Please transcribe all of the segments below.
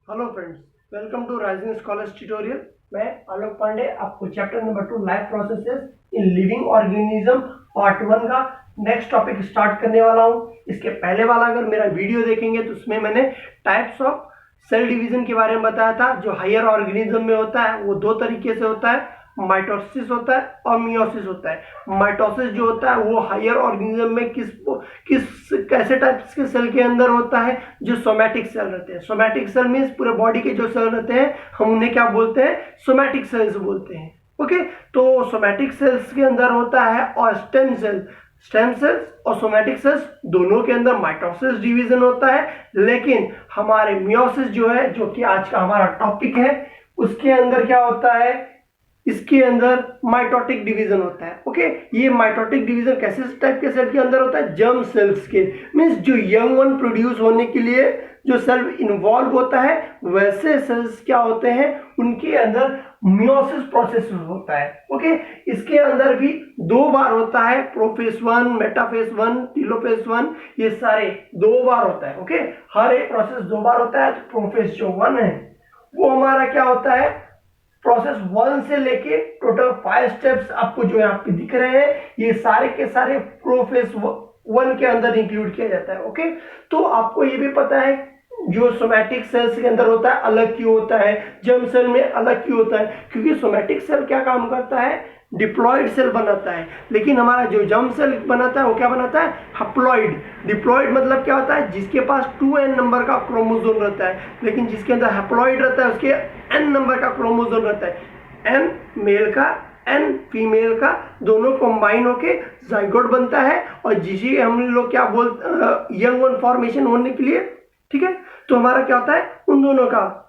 Hello friends, welcome to rising scholars tutorial. मैं आलोक पांडे आपको chapter number 2 life processes in living organism part 1 का next topic start करने वाला हूं। इसके पहले वाला अगर मेरा वीडियो देखेंगे तो उसमें मैंने टाइप्स ऑफ सेल डिवीजन के बारे में बताया था। जो हायर ऑर्गेनिज्म में होता है वो दो तरीके से होता है, माइटोसिस होता है और मियोसिस होता है। माइटोसिस जो होता है वो हायर ऑर्गेनिज्म में किस कैसे टाइप्स के सेल के अंदर होता है, जो सोमैटिक सेल रहते हैं। सोमैटिक सेल मींस पूरे बॉडी के जो सेल रहते हैं हम उन्हें क्या बोलते हैं, सोमैटिक सेल्स बोलते हैं। ओके, तो सोमैटिक सेल्स के अंदर होता है और स्टेम सेल्स और सोमैटिक सेल्स दोनों के अंदर माइटोसिस डिवीजन होता है। लेकिन हमारे मियोसिस जो है, जो कि आज का हमारा टॉपिक है, उसके अंदर क्या होता है, इसके अंदर माइटोटिक डिवीजन होता है। ओके, ये माइटोटिक डिवीजन कैसे टाइप के सेल के अंदर होता है, जर्म सेल्स के, मींस जो यंग वन प्रोड्यूस होने के लिए जो सेल इन्वॉल्व होता है वैसे सेल्स क्या होते हैं, उनके अंदर मियोसिस प्रोसेस होता है। ओके, इसके अंदर भी दो बार होता है, प्रोफेज 1, मेटाफेज 1, टेलोफेज 1, ये सारे दो बार होता है। ओके, हर एक प्रोसेस दो बार होता है। तो प्रोफेज जो 1 है वो हमारा क्या होता है, प्रोसेस 1 से लेके टोटल 5 स्टेप्स आपको जो यहाँ पे दिख रहे हैं, ये सारे के सारे प्रोफेस 1 के अंदर इंक्लूड किया जाता है। ओके, तो आपको ये भी पता है जो सोमैटिक सेल्स के अंदर होता है अलग क्यों होता है, जर्म सेल में अलग क्यों होता है, क्योंकि सोमैटिक सेल क्या काम करता है, डिप्लॉइड सेल बनाता है। लेकिन हमारा जो जर्म सेल बनाता है वो क्या बनाता है, हैप्लॉइड। डिप्लॉइड मतलब क्या होता है, जिसके पास 2n नंबर का क्रोमोसोम रहता है, लेकिन जिसके अंदर हैप्लॉइड रहता है उसके n नंबर का क्रोमोसोम रहता है। n मेल का n फीमेल का दोनों कंबाइन होके जाइगोट बनता है, और जिसे हम लोग क्या बोलते, यंग वन फॉर्मेशन होने के लिए, ठीक है, तो हमारा क्या होता है, उन दोनों का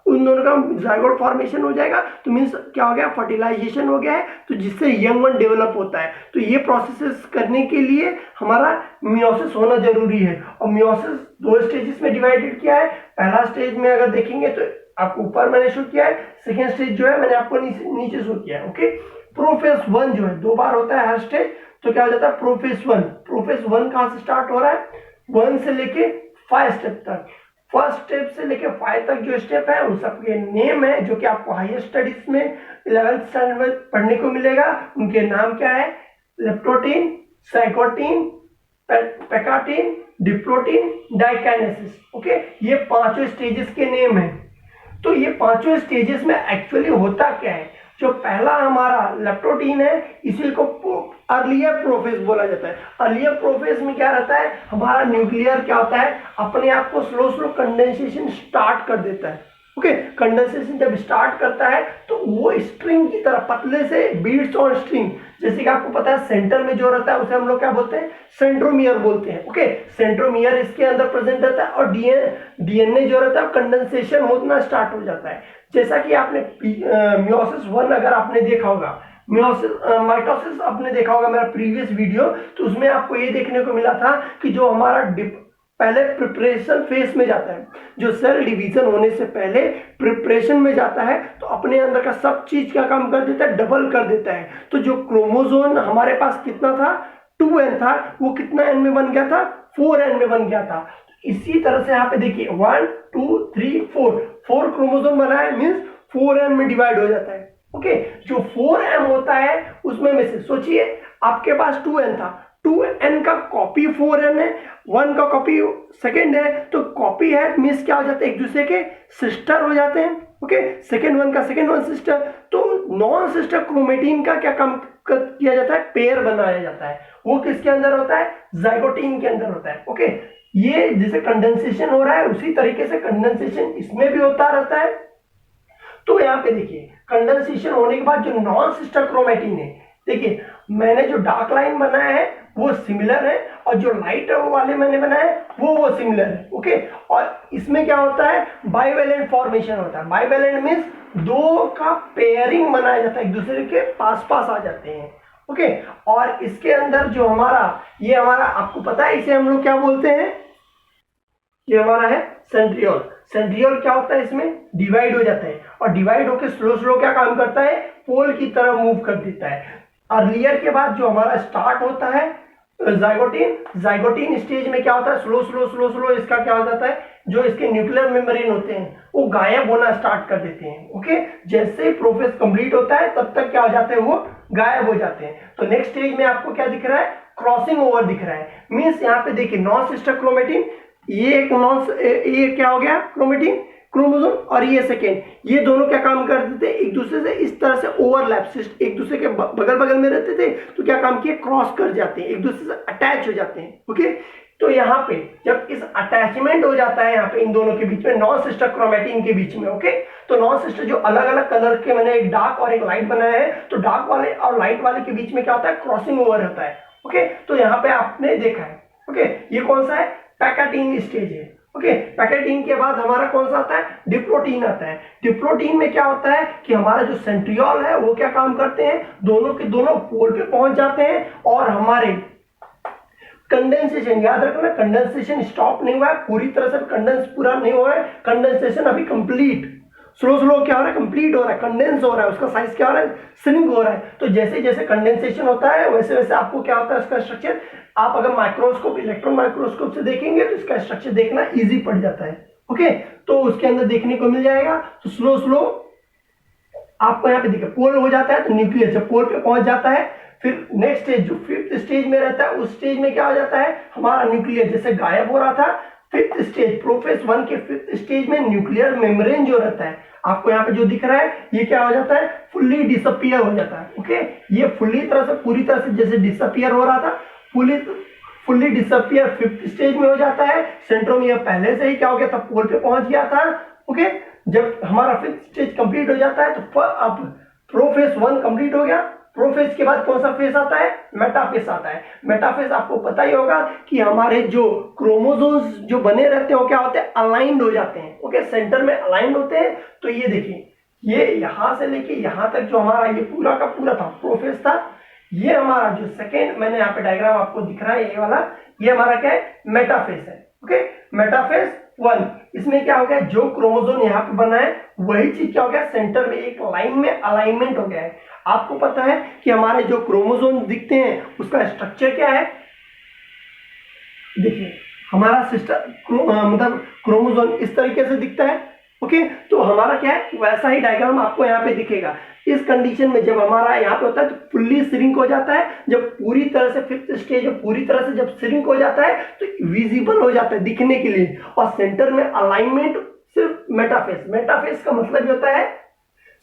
जाइगोट फॉर्मेशन हो जाएगा। तो मींस क्या हो गया, फर्टिलाइजेशन हो गया है, तो जिससे यंग वन डेवलप होता है। तो ये प्रोसेसेस करने के लिए हमारा मियोसिस होना जरूरी है। और मियोसिस दो स्टेजेस में डिवाइडेड किया है। पहला स्टेज में अगर देखेंगे तो आपको ऊपर मैंने शो किया है, सेकेंड स्टेज जो है मैंने आपको नीचे शो किया है। ओके, प्रोफेज 1 जो है दो बार होता है हर स्टेज, तो क्या हो जाता है, प्रोफेज 1। प्रोफेज 1 कहां से स्टार्ट हो रहा है, 1 से लेके 5 स्टेप तक। फर्स्ट स्टेप से लेके 5 तक जो स्टेप है उन सबके नेम है, जो कि आपको हायर स्टडीज में 11th स्टैंडर्ड में पढ़ने को मिलेगा। उनके नाम क्या है, लेप्टोटीन, साइकोटीन, पेकाटीन, डिप्लोटीन, डाइकाइनेसिस। ओके, ये पांचों स्टेजेस के नेम है। तो ये पांचों स्टेजेस में एक्चुअली होता क्या है, जो पहला हमारा लेप्टोटीन है इसी को अर्लियर प्रोफेज बोला जाता है। अर्लियर प्रोफेज में क्या रहता है, हमारा न्यूक्लियर क्या होता है, अपने आप को स्लो कंडेंसेशन स्टार्ट कर देता है। ओके, कंडेंसेशन जब स्टार्ट करता है तो वो स्ट्रिंग की तरह पतले से बीड्स ऑन स्ट्रिंग, जैसे कि आपको पता है सेंटर में जो रहता है उसे हम लोग क्या बोलते हैं, सेंट्रोमियर बोलते हैं। ओके, सेंट्रोमियर इसके अंदर प्रेजेंट रहता है, और डीएनए जो रहता है कंडेंसेशन होना स्टार्ट हो जाता है। जैसा कि आपने मियोसिस 1 अगर आपने देखा होगा, माइटोसिस आपने देखा होगा मेरा प्रीवियस वीडियो, तो उसमें आपको ये देखने को मिला था कि जो हमारा पहले प्रिपरेशन फेज में जाता है, जो सेल डिवीजन होने से पहले प्रिपरेशन में जाता है, तो अपने अंदर का सब चीज क्या काम कर देता है, डबल कर देता है। तो जो क्रोमोसोम हमारे पास कितना था, 2n था, वो कितना n में बन गया था, 4n में बन गया था। इसी तरह से यहाँ पे देखिए 1 2 3 4 क्रोमोसोम बना है, मीन्स 4n में डिवाइड हो जाता है। ओके, जो 4m होता है उसमें में से सोचिए आपके पास 2n था, 2n का कॉपी 4n है, 1 का कॉपी सेकेंड है, तो कॉपी है मीन्स क्या हो जाते हैं, एक दूसरे के सिस्टर हो जाते हैं। ओके, सेकेंड वन का सेकेंड वन सिस्टर। तो नॉन सिस्टर क्रोमेटिन का क्या काम किया जाता है, पेयर बनाया जाता है। वो किसके अंदर होता है, जाइगोटीन के अंदर होता है। ओके, ये जैसे कंडेंसेशन हो रहा है उसी तरीके से कंडेंसेशन इसमें भी होता रहता है। तो यहाँ पे देखिए कंडेंसेशन होने के बाद जो नॉन सिस्टर क्रोमेटिन है, देखिए मैंने जो डार्क लाइन बनाया है वो सिमिलर है, और जो लाइट वाले मैंने बनाया है वो सिमिलर है। ओके, और इसमें क्या होता है, बाइवेलेंट फॉर्मेशन होता है। बाइवेलेंट मींस दो का पेयरिंग बनाया जाता है, एक दूसरे के पास पास आ जाते हैं। ओके, और इसके अंदर जो ये हमारा आपको पता है इसे हम लोग क्या बोलते हैं, ये हमारा है सेंट्रियोल। सेंट्रियोल क्या होता है, इसमें डिवाइड हो जाता है, और डिवाइड होकर स्लो क्या काम करता है, पोल की तरह मूव कर देता है। अर्लियर के बाद जो हमारा स्टार्ट होता है जाइगोटीन स्टेज में क्या होता है, स्लो स्लो स्लो स्लो इसका क्या हो जाता है, जो इसके न्यूक्लियर मेम्ब्रेन होते हैं वो गायब होना स्टार्ट कर देते हैं। ओके, जैसे ही प्रोफेज कंप्लीट होता है तब तक क्या हो जाते हैं, वो गायब हो जाते हैं। तो नेक्स्ट स्टेज में आपको क्या दिख रहा है, क्रॉसिंग ओवर दिख रहा है। मींस यहाँ पे देखिए नॉन सिस्टर क्रोमेटिन, ये क्या हो गया, क्रोमेटिन क्रोमोसोम, और ये सेकेंड, ये दोनों क्या काम करते थे, एक दूसरे से इस तरह से ओवरलैप, एक दूसरे के बगल बगल में रहते थे, तो क्या काम किए, क्रॉस कर जाते हैं, एक दूसरे से अटैच हो जाते हैं। ओके, तो यहाँ पे जब इस अटैचमेंट हो जाता है यहाँ पे इन दोनों के बीच में, नॉन सिस्टर क्रोमेटिन के बीच में, ओके, तो नॉन सिस्टर जो अलग अलग कलर के मैंने एक डार्क और एक लाइट बनाया है, तो डार्क वाले और लाइट वाले के बीच में क्या होता है, क्रॉसिंग ओवर होता है। ओके, तो यहाँ पे आपने देखा है। ओके, ये कौन सा है, पैकेटिन स्टेज है। ओके, पैकेटिन के बाद हमारा कौन सा आता है, डिप्लोटीन आता है। डिप्लोटीन में क्या होता है कि हमारा जो सेंट्रियोल है वो क्या काम करते हैं, दोनों के दोनों पोल पे पहुंच जाते हैं, और हमारे कंडेंसेशन, याद रखना कंडेंसेशन स्टॉप नहीं हुआ है, पूरी तरह से कंडेंस पूरा नहीं हुआ है, कंडेंसेशन अभी कंप्लीट, स्लो स्लो क्या हो रहा है, कंप्लीट हो रहा है, कंडेंस हो रहा है, उसका साइज क्या हो रहा है, श्रिंक हो रहा है। तो जैसे जैसे कंडेंसेशन होता है वैसे वैसे आपको क्या होता है, उसका स्ट्रक्चर आप अगर माइक्रोस्कोप, इलेक्ट्रॉन माइक्रोस्कोप से देखेंगे तो इसका स्ट्रक्चर देखना इजी पड़ जाता है। ओके, तो उसके अंदर देखने को मिल जाएगा। तो स्लो स्लो आपको यहाँ पे देखिए पोल हो जाता है, तो न्यूक्लियस जब पोल पे पहुंच जाता है, फिर नेक्स्ट स्टेज जो फिफ्थ स्टेज में रहता है, उस स्टेज में क्या हो जाता है, हमारा न्यूक्लियस जैसे गायब हो रहा था, फिफ्थ स्टेज, प्रोफेज 1 के फिफ्थ स्टेज में न्यूक्लियर मेम्ब्रेन जो रहता है, आपको यहाँ पे जो दिख रहा है, ये क्या हो जाता है, फुल्ली डिसअपियर हो जाता है। ओके, ये फुल्ली तरह से, पूरी तरह से जैसे डिसअपियर हो रहा था, फुल्ली डिसअपियर फिफ्थ स्टेज में हो जाता है। सेंट्रोमियर पहले से ही क्या हो गया था, पोल पे पहुंच गया था। ओके, जब हमारा फिफ्थ स्टेज कंप्लीट हो जाता है तो अब प्रोफेज 1 कंप्लीट हो गया। प्रोफेज के बाद कौन सा फेज आता है, मेटाफेज आता है। मेटाफेज आपको पता ही होगा कि हमारे जो क्रोमोसोम्स जो बने रहते हैं वो क्या होते हैं, अलाइंड हो जाते हैं। ओके, सेंटर में अलाइंड होते हैं। तो ये देखिए, ये यहां से लेके यहां तक जो हमारा ये पूरा का पूरा था, प्रोफेज था। ये हमारा जो सेकेंड, मैंने यहाँ पे डायग्राम आपको दिख रहा है ये वाला, ये हमारा क्या है, मेटाफेज है। ओके, मेटाफेज 1, इसमें क्या हो गया, जो क्रोमोसोम यहाँ पे बना है वही चीज क्या हो गया, सेंटर में एक लाइन में अलाइनमेंट हो गया है। आपको पता है कि हमारे जो क्रोमोसोम दिखते हैं उसका स्ट्रक्चर क्या है, देखिए हमारा सिस्टर मतलब क्रोमोसोम इस तरीके से दिखता है। ओके, तो हमारा क्या है, वैसा ही डायग्राम आपको यहाँ पे दिखेगा। इस कंडीशन में जब हमारा यहाँ पे होता है तो फुल्ली श्रिंक हो जाता है। जब पूरी तरह से फिफ्थ स्टेज पूरी तरह से जब श्रिंक हो जाता है तो विजिबल हो जाता है दिखने के लिए, और सेंटर में अलाइनमेंट सिर्फ मेटाफेज। मेटाफेज का मतलब ये होता है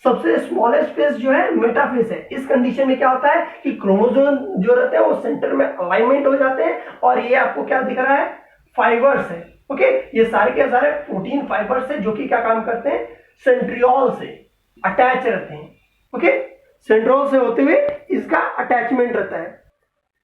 सबसे स्मॉलेस्ट फेज जो है मेटाफेज है। इस कंडीशन में क्या होता है कि क्रोमोसोम जो रहते हैं वो सेंटर में अलाइनमेंट हो जाते हैं, और ये आपको क्या दिख रहा है, फाइबर्स है। ओके, ये सारे के सारे प्रोटीन फाइबर्स है जो कि क्या काम करते हैं, सेंट्रियोल से अटैच रहते हैं। ओके, सेंट्रियोल से होते हुए इसका अटैचमेंट रहता है।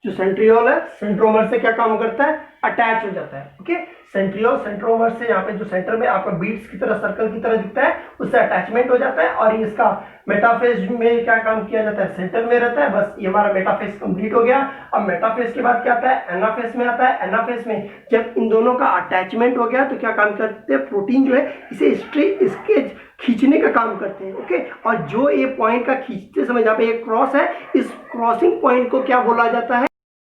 जो सेंट्रियोल है सेंट्रोमर से क्या काम करता है, अटैच हो जाता है। ओके, सेंट्रियोल सेंट्रोमर से यहाँ पे जो सेंटर में आपका बीट्स की तरह, सर्कल की तरह दिखता है, उससे अटैचमेंट हो जाता है। और इसका मेटाफेज में क्या काम किया जाता है, सेंटर में रहता है। बस ये हमारा मेटाफेज कंप्लीट हो गया। अब मेटाफेज के बाद क्या आता है, एनाफेज में आता है। एनाफेज में जब इन दोनों का अटैचमेंट हो गया तो क्या काम करते हैं, प्रोटीन जो है इसे इसके खींचने का काम करते हैं। ओके, और जो ये पॉइंट का खींचते समय जहाँ पे ये क्रॉस है, इस क्रॉसिंग पॉइंट को क्या बोला जाता है,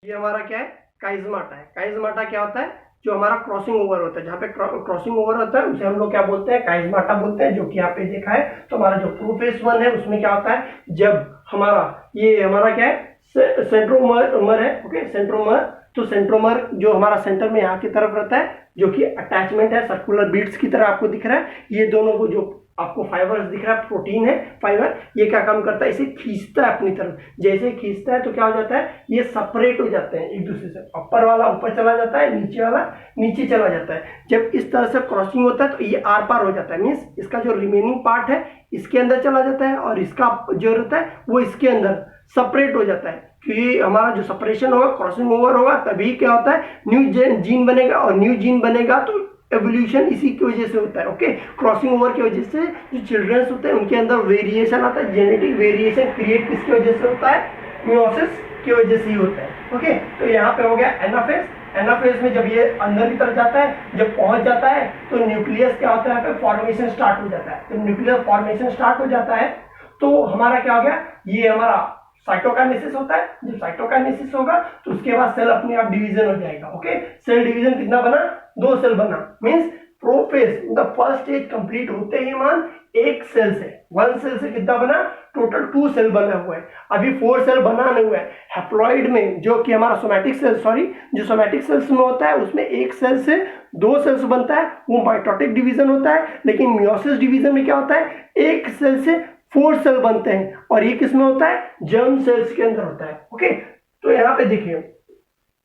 ये हमारा क्या है, काइजमाटा है। काइजमाटा क्या होता है, जो हमारा क्रॉसिंग ओवर होता है, जहाँ पे क्रॉसिंग ओवर होता है उसे हम लोग क्या बोलते हैं, काइजमाटा बोलते हैं, जो कि यहाँ पे देखा है। तो हमारा जो प्रोफेज 1 है उसमें क्या होता है, जब हमारा ये हमारा क्या है, सेंट्रोमर है। ओके, सेंट्रोमर, तो सेंट्रोमर जो हमारा सेंटर में यहाँ की तरफ रहता है, जो कि अटैचमेंट है, सर्कुलर बीट्स की तरह आपको दिख रहा है। ये दोनों को जो आपको फाइबर्स दिख रहा है, प्रोटीन है फाइबर, ये क्या काम करता है, इसे खींचता है अपनी तरफ। जैसे खींचता है तो क्या हो जाता है, ये सेपरेट हो जाते हैं एक दूसरे से। ऊपर वाला ऊपर चला जाता है, नीचे वाला नीचे चला जाता है। जब इस तरह से क्रॉसिंग होता है तो ये आर पार हो जाता है, मीन्स इसका जो रिमेनिंग पार्ट है इसके अंदर चला जाता है, और इसका जो रहता है वो इसके अंदर सेपरेट हो जाता है। क्योंकि हमारा जो सेपरेशन होगा, क्रॉसिंग ओवर होगा, तभी क्या होता है, न्यू जीन बनेगा, और न्यू जीन बनेगा तो एवोल्यूशन इसी की वजह से होता है। ओके, क्रॉसिंग ओवर की वजह से जो चिल्ड्रंस होते हैं उनके अंदर वेरिएशन आता है। जेनेटिक वेरिएशन क्रिएट किसकी वजह से होता है, मियोसिस की वजह से ही होता है। ओके, तो यहाँ पे हो गया एनाफेज। एनाफेज में जब ये अंदर की तरफ जाता है, जब पहुंच जाता है तो न्यूक्लियस क्या होता है, यहाँ पे फॉर्मेशन स्टार्ट हो जाता है। तो न्यूक्लियर फॉर्मेशन स्टार्ट हो जाता है तो हमारा क्या हो गया, ये हमारा साइटोकाइनेसिस होता है। जब साइटोकाइनेसिस होगा तो उसके बाद सेल अपने आप डिवीजन हो जाएगा। ओके, सेल डिवीजन कितना बना, 2 सेल बना। Means prophase the first stage complete होते ही मान एक सेल से 1 सेल से कितना बना, टोटल 2 सेल बना हुआ है। अभी 4 सेल बनाने हुआ है। हैप्लॉइड में जो कि हमारा सोमैटिक सेल, जो सोमैटिक सेल्स में होता है उसमें एक सेल से 2 सेल्स बनता है, वो माइटोटिक डिवीजन होता है। लेकिन मियोसिस डिवीजन में क्या होता है, एक सेल से 4 सेल बनते हैं, और ये किसमें होता है, जर्म सेल्स के अंदर होता है। ओके, तो यहाँ पे देखिए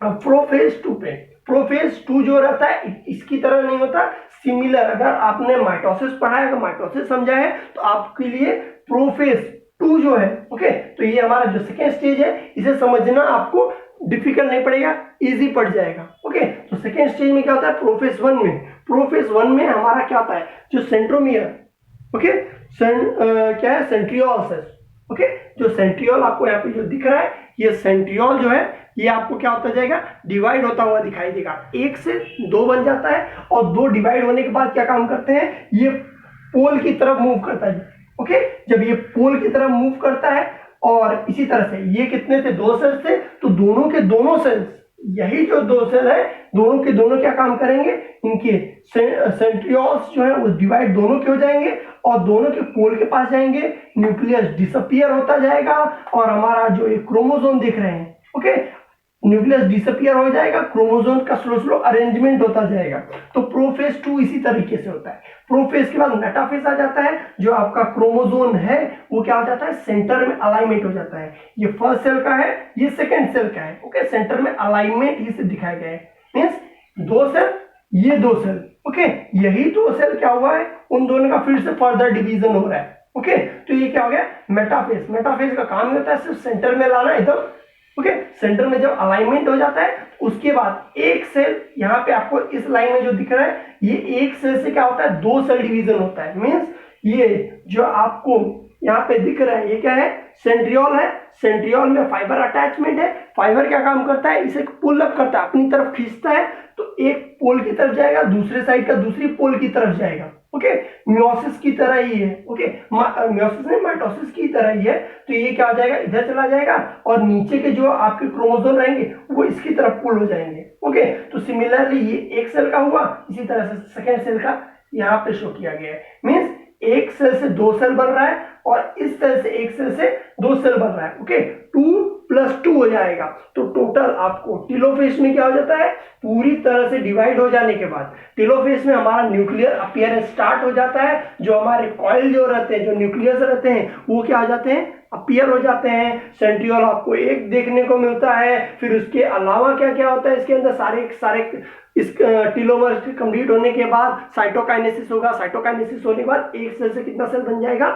प्रोफेज 2 पे, प्रोफेज 2 जो रहता है इसकी तरह नहीं होता, सिमिलर। अगर आपने माइटोसिस पढ़ा है, अगर माइटोसिस समझा है तो आपके लिए प्रोफेज 2 जो है, ओके, तो ये हमारा जो सेकेंड स्टेज है, इसे समझना आपको डिफिकल्ट नहीं पड़ेगा, इजी पड़ जाएगा। ओके, तो सेकेंड स्टेज में क्या होता है, प्रोफेज 1 में, प्रोफेज 1 में हमारा क्या होता है, जो सेंट्रोमियर, ओके, क्या है, सेंट्रियोल सेल्स। ओके, जो सेंट्रियोल आपको यहाँ पे जो दिख रहा है, ये सेंट्रियोल जो है ये आपको क्या होता जाएगा, डिवाइड होता हुआ दिखाई देगा। 1 से 2 बन जाता है, और 2 डिवाइड होने के बाद क्या काम करते हैं, ये पोल की तरफ मूव करता है। ओके, जब ये पोल की तरफ मूव करता है, और इसी तरह से ये कितने थे, 2 सेल्स थे, तो दोनों के दोनों सेल्स, यही जो 2 सेल है, दोनों के दोनों क्या काम करेंगे, इनके सेंट्रियोल्स जो है वो डिवाइड दोनों के हो जाएंगे, और दोनों के पोल के पास जाएंगे, न्यूक्लियस डिसअपियर होता जाएगा, और हमारा जो ये क्रोमोसोम देख रहे हैं, ओके, न्यूक्लियस डिसअपियर हो जाएगा, क्रोमोसोम का स्लो स्लो अरेंजमेंट होता जाएगा। तो प्रोफेज 2 इसी तरीके से होता है। प्रोफेज के बाद मेटाफेज आ जाता है, जो आपका क्रोमोसोम है वो क्या हो जाता है, सेंटर में अलाइनमेंट हो जाता है। ये फर्स्ट सेल का है, ये सेकंड सेल का है। ओके, सेंटर में अलाइनमेंट इसे दिखाया गया है। मींस 2 सेल, ये 2 सेल, ओके, यही 2 सेल क्या हुआ है, उन दोनों का फिर से फर्दर डिवीजन हो रहा है। ओके, तो ये क्या हो गया, मेटाफेज। मेटाफेज का काम होता है सिर्फ सेंटर में लाना एकदम। ओके, सेंटर में जब अलाइनमेंट हो जाता है, उसके बाद एक सेल, यहाँ पे आपको इस लाइन में जो दिख रहा है, ये एक सेल से क्या होता है, 2 सेल डिवीजन होता है। मींस ये जो आपको यहाँ पे दिख रहा है, ये क्या है, सेंट्रियोल है। सेंट्रियोल में फाइबर अटैचमेंट है। फाइबर क्या काम करता है, इसे पुल अप करता है, अपनी तरफ खींचता है, तो एक पोल की तरफ जाएगा, दूसरे साइड का दूसरी पोल की तरफ जाएगा। ओके, मियोसिस की तरह ही है। ओके, मियोसिस नहीं, माइटोसिस की तरह ही है। तो ये क्या हो जाएगा, इधर चला जाएगा, और नीचे के जो आपके क्रोमोसोम रहेंगे वो इसकी तरफ पुल हो जाएंगे। ओके, तो सिमिलरली ये एक सेल का हुआ, इसी तरह से सेकेंड सेल का यहाँ पे शो किया गया है। मीन्स एक सेल से 2 सेल बन रहा है, और इस तरह से एक सेल से 2 सेल बन रहा है। ओके, 2 + 2 हो जाएगा, तो टोटल आपको टेलोफेज में क्या हो जाता है, पूरी तरह से डिवाइड हो जाने के बाद टेलोफेज में हमारा न्यूक्लियर अपीयरेंस स्टार्ट हो जाता है। जो हमारे कॉइल जो रहते हैं, जो न्यूक्लियस रहते हैं, वो क्या हो जाते हैं, अपीयर हो जाते हैं। सेंट्रियोल आपको एक देखने को मिलता है। फिर उसके अलावा क्या क्या होता है इसके अंदर, सारे इस टेलोमर कंप्लीट होने के बाद साइटोकाइनेसिस होगा। साइटोकाइनेसिस होने के बाद एक सेल से कितना सेल बन जाएगा,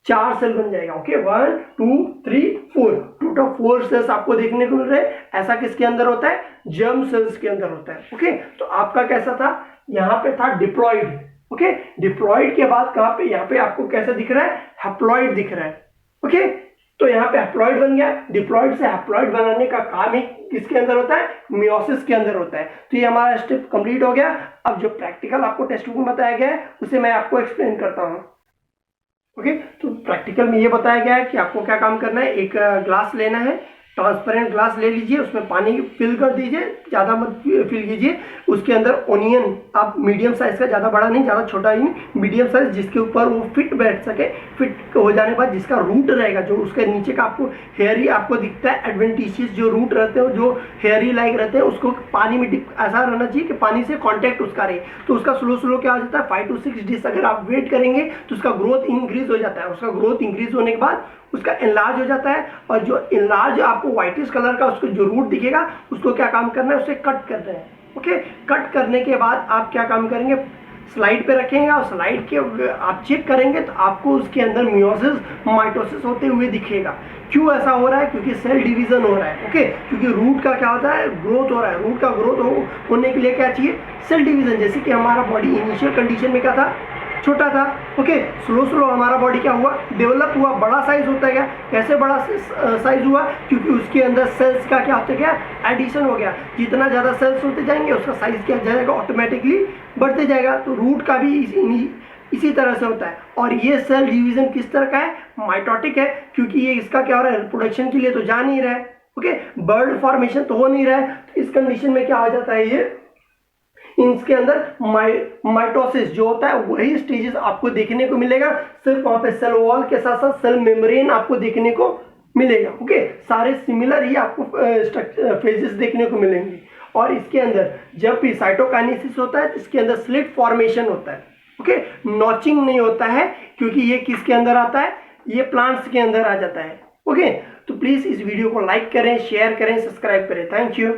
4 सेल बन जाएगा। ओके, 1 2 3 4, टोटल 4 सेल्स आपको देखने को मिल रहे हैं। ऐसा किसके अंदर होता है, जर्म सेल्स के अंदर होता है। ओके, तो आपका कैसा था, यहाँ पे था डिप्लॉइड। ओके, डिप्लॉइड के बाद कहाँ पे, यहाँ पे आपको कैसा दिख रहा है, हैप्लॉइड दिख रहा है। ओके, तो यहाँ पे हैप्लॉइड बन गया। डिप्लॉइड से हैप्लॉइड बनाने का काम ही किसके अंदर होता है, मियोसिस के अंदर होता है। तो ये हमारा स्टेप कंप्लीट हो गया। अब जो प्रैक्टिकल आपको टेक्स्ट बुक में बताया गया है उसे मैं आपको एक्सप्लेन करता हूँ। ओके, तो प्रैक्टिकल में ये बताया गया है कि आपको क्या काम करना है, एक ग्लास लेना है, ट्रांसपेरेंट ग्लास ले लीजिए, उसमें पानी फिल कर दीजिए, ज़्यादा मत फिल कीजिए। उसके अंदर ओनियन आप मीडियम साइज़ का, ज़्यादा बड़ा नहीं ज़्यादा छोटा ही नहीं, मीडियम साइज, जिसके ऊपर वो फिट बैठ सके। फिट हो जाने के बाद जिसका रूट रहेगा, जो उसके नीचे का आपको हेयरी आपको दिखता है, एडवेंटिशियस जो रूट रहते हैं, जो हेयरी लाइक रहते हैं, उसको पानी में डिप ऐसा रहना चाहिए कि पानी से कॉन्टैक्ट उसका रहे। तो उसका स्लो क्या हो जाता है, 5 to 6 डेज अगर आप वेट करेंगे तो उसका ग्रोथ इंक्रीज हो जाता है। उसका ग्रोथ इंक्रीज होने के बाद उसका इनलार्ज हो जाता है, और जो इनलार्ज आपको व्हाइटिश कलर का उसको जो रूट दिखेगा, उसको क्या काम करना है, उसे कट करना है। ओके, कट करने के बाद आप क्या काम करेंगे, स्लाइड पे रखेंगे, और स्लाइड के आप चेक करेंगे तो आपको उसके अंदर मियोसिस माइटोसिस होते हुए दिखेगा। क्यों ऐसा हो रहा है, क्योंकि सेल डिवीजन हो रहा है। ओके, क्योंकि रूट का क्या होता है, ग्रोथ हो रहा है। रूट का ग्रोथ होने के लिए क्या चाहिए, सेल डिवीजन। जैसे कि हमारा बॉडी इनिशियल कंडीशन में क्या था, छोटा था। ओके, स्लो हमारा बॉडी क्या हुआ, डेवलप हुआ, बड़ा साइज होता गया। कैसे बड़ा साइज हुआ, क्योंकि उसके अंदर सेल्स का क्या होता गया, एडिशन हो गया। जितना ज़्यादा सेल्स होते जाएंगे उसका साइज क्या जाएगा, ऑटोमेटिकली बढ़ते जाएगा। तो रूट का भी इसी तरह से होता है। और ये सेल डिवीजन किस तरह का है, माइटोटिक है, क्योंकि ये इसका क्या हो रहा है, रिप्रोडक्शन के लिए तो जा नहीं रहा है, ओके, बर्ड फॉर्मेशन तो हो नहीं रहा है। तो इस कंडीशन में क्या हो जाता है, ये इसके अंदर माइटोसिस जो होता है वही स्टेजेस आपको देखने को मिलेगा, सिर्फ वहां पे सेल वॉल के साथ साथ सेल मेम्ब्रेन आपको देखने को मिलेगा, ओके, सारे सिमिलर ही आपको फेजेस देखने को मिलेंगे। और इसके अंदर जब भी साइटोकाइनेसिस होता है तो इसके अंदर स्लिट फॉर्मेशन होता है, ओके, नॉचिंग नहीं होता है, क्योंकि ये किसके अंदर आता है, ये प्लांट्स के अंदर आ जाता है, ओके। तो प्लीज इस वीडियो को लाइक करें, शेयर करें, सब्सक्राइब करें। Thank you.